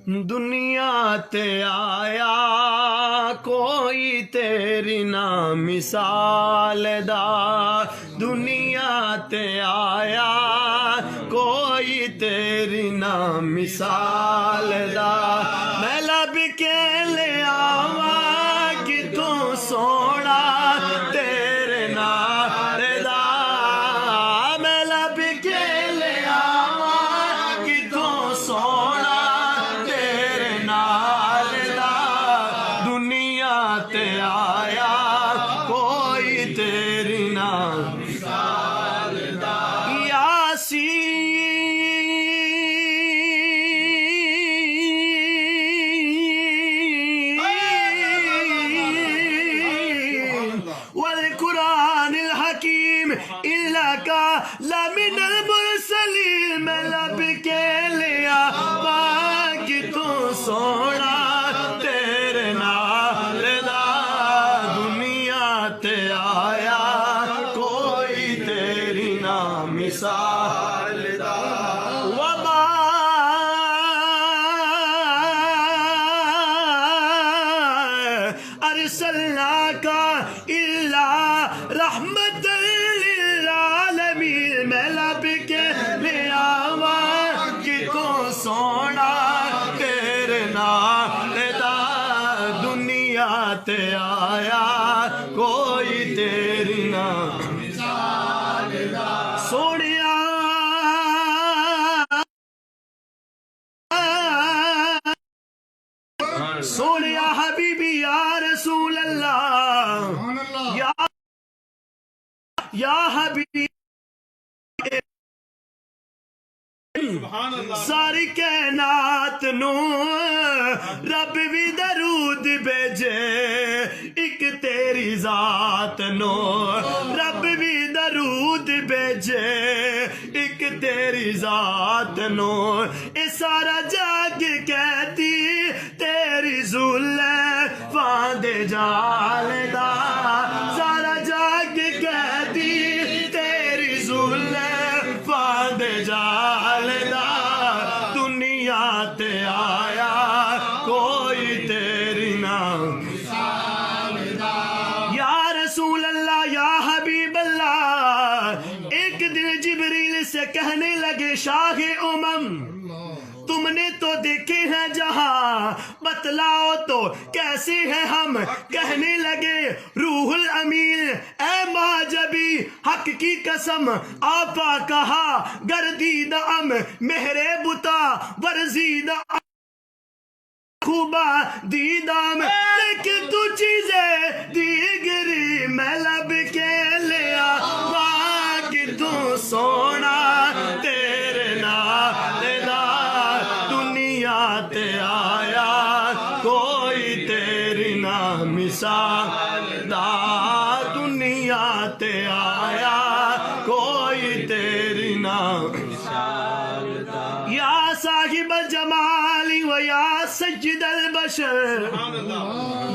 دنیا تے آیا کوئی تیری نا مثال دا، دنیا تے آیا کوئی تیری نا مثال دا، میں لب کے لے آواں کتوں سونا تیرے نال دا، میں لب کے لے آواں کتوں سونا تیرے نال دا، دنیا تے آیا کوئی تیری نا مثال دا، والقرآن الحکیم انک لمن المرسلین، میں لب کے لیا پاک تو سونا تیرے نال دا، دنیا تے آیا کوئی تیری نا مثال دا، وما ارسلناک الا رحمت للعالمین، میں لب کے لے آواں کتوں سونا تیرے نال دا، دنیا تے آیا کوئی تیری نا مثال دا، سونیا سونیا حبیبی یا رسول اللہ، یا حبیبی ساری کائنات نو رب بھی درود بھیجے، ایک تیری ذات نو رب بھی درود بھیجے، ایک تیری ذات نو اے سارا جگ کہتی تیری زلفاں دے جال دا، سارا جگ کہتی تیری زلفاں دے جال دا، دنیا تے آیا کوئی تیری نا مثال دا، یا رسول اللہ یا حبیب اللہ، ایک دن جبریل سے کہنے لگے شاہ امم تم نے تو دیکھے ہیں جہاں، بتلاؤ تو کیسے ہیں ہم، کہنے لگے روح الامین اے ماجبی حق کی قسم آپا کہا گردید ام مہر بتا ورزید خوبا دیدام، لیکن تو چیزیں دیگری میں لب کے لیا واہ تو سونا تیرے نال دا، دنیا تے آیا کوئی تیری نا مثال دا، دنیا تے آیا کوئی تیری نا مثال دا، یا صاحب الجمال و یا سید البشر،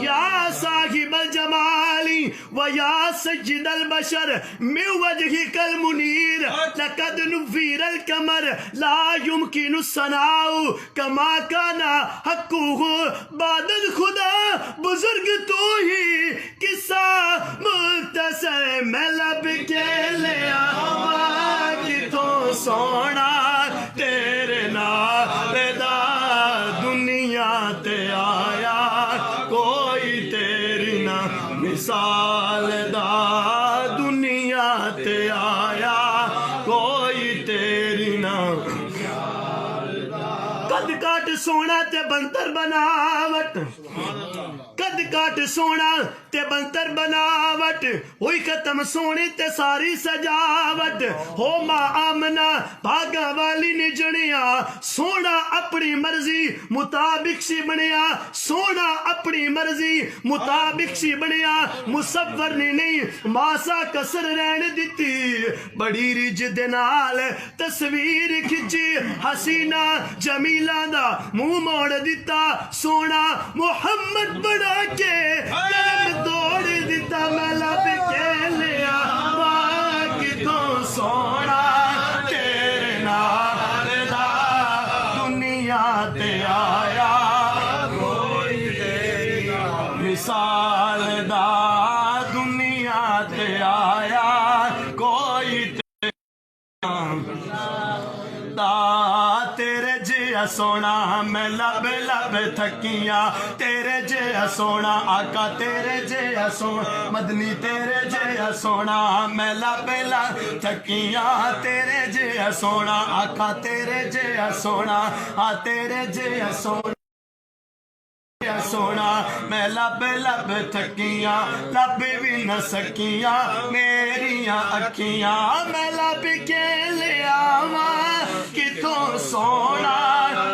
یا صاحب الجمال و یا سید البشر من وجهك المنیر لقد نفیر القمر لا يمكن الثناء كما كان حقه بعد خدا، بزرگ تو ہی قصہ مختصر میں لب کے لے آواں کتوں سونا تیرے نال دا، دنیا تے آیا کوئی تیری نا مثال دا، دنیا تے آیا کوئی تیری نا مثال دا، قد کاٹ سونا تے بنتر بناوٹ، قد کاٹ سونا تے بنتر بناوٹ، ہوئی ختم سونے تے ساری سجاوٹ، ہو ماں آمنہ بھاگا والی نے جڑیا، سونا اپنی مرضی مطابق سی بنیا، سونا اپنی مرضی مطابق سی بنیا، مصور نے نہیں ماسا کسر رہن دیتی، بڑی رج دے نال تصویر کھچی، حسینہ جمیلہ دا منہ موڑ دیتا، سونا محمد بنا کے قلم توڑ دیتا، میں لب کے لیا پاک تو سونا تیرے نال دا، دنیا تے آیا سونا میں لب لب تھکیاں تیرے جے سونا آقا تیرے جے سونا مدنی تیرے جے سونا میں لب لب تھکیاں تیرے جے سونا آقا تیرے جے سونا تیرے جے سونا سونا میں لب لب تھکیاں لب بھی نہ سکیاں میریاں اکھیاں میں لب کے لے آواں کتوں سونا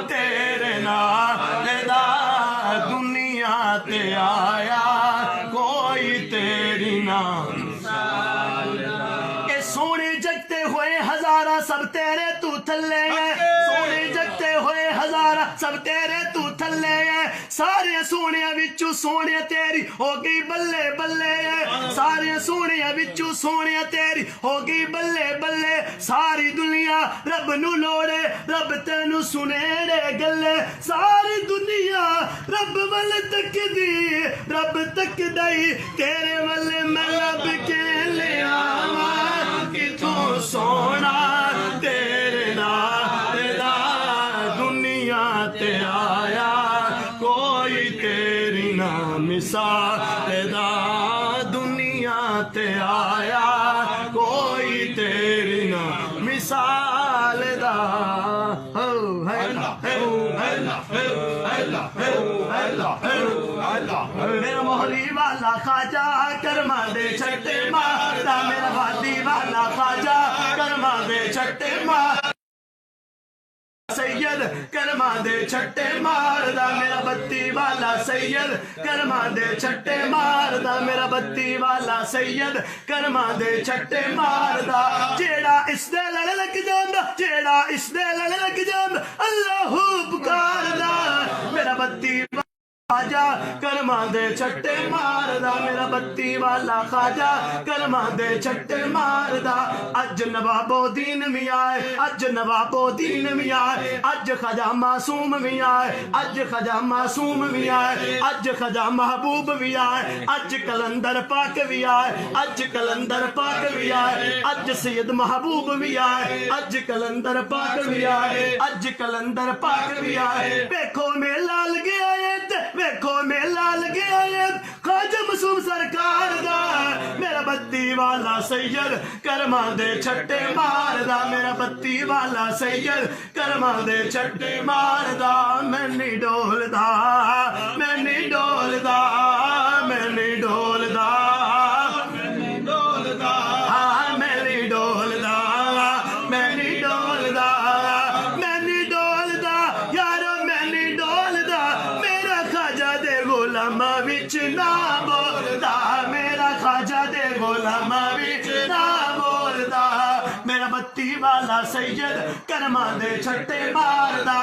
تیرے نال دا دنیا تے آیا کوئی تیری نہ اے سونے جگتے ہوئے ہزارہ سب تیرے تو تھلے ہیں سونے جگتے ہوئے ہزارہ سب تیرے تو تھلے ہیں سارے سونے وچوں سونے تیری ہو گئی بلے بلے سارے سونے وچوں سونے تیری ہو گئی بلے بلے ساری دنیا رب نو لوڑے رب تینو سنیڑے گلے ساری دنیا رب ول تک دی رب تک دئی تیرے والے میں لب کے لے آواں کتوں سونا تیرے نال دا دنیا تے آیا کوئی تیری نہ مثال دا دنیا تے آیا کوئی تیری نہ مثال دا میرا مولی والا خواجہ کرما دے چھٹے ماردا میرا وادی والا خواجہ کرما دے چھٹے مار سید کرما دے چھٹے ماردا میرا بتی والا سید کرما دے چھٹے ماردا میرا بتی والا سید کرما دے چھٹے ماردا جیڑا اس دے لڑ لگ جاندا جیڑا اس دے لڑ لگ جاندا اللہ پکاردا میرا بتی خواجہ کرما دے چھٹے ماردا میرا بتی والا خواجہ کرما دے چھٹے ماردا اج نوابو دین بھی آئے اج نوابو دین بھی آئے اج خواجہ معصوم بھی آئے اج خواجہ معصوم بھی آئے اج خواجہ محبوب بھی آئے اج کلندر پاک بھی آئے اج کلندر پاک بھی آئے اج سید محبوب بھی آئے اج کلندر پاک بھی آئے اج کلندر پاک بھی آئے ویکھو میلہ لگے آئے ویکھو میلہ لگے آئے خواجہ معصوم سرکار دا میرا بتی والا سید کرما دے چھٹے ماردا میرا بتی والا سید کرما دے چھٹے ماردا میں نہیں ڈولدا میں نہیں ڈولدا میں نہیں ڈولدا میں نہیں ڈولدا ہاں میں نہیں ڈولدا میں نہیں ڈولدا میں نہیں ڈولدا یارو میں نہیں ڈولدا میرا خواجہ دے غلام وچ نہ بولدا میرا خواجہ دے غلام وچ نہ بولدا میرا بتی والا سید کرما دے چھٹے ماردا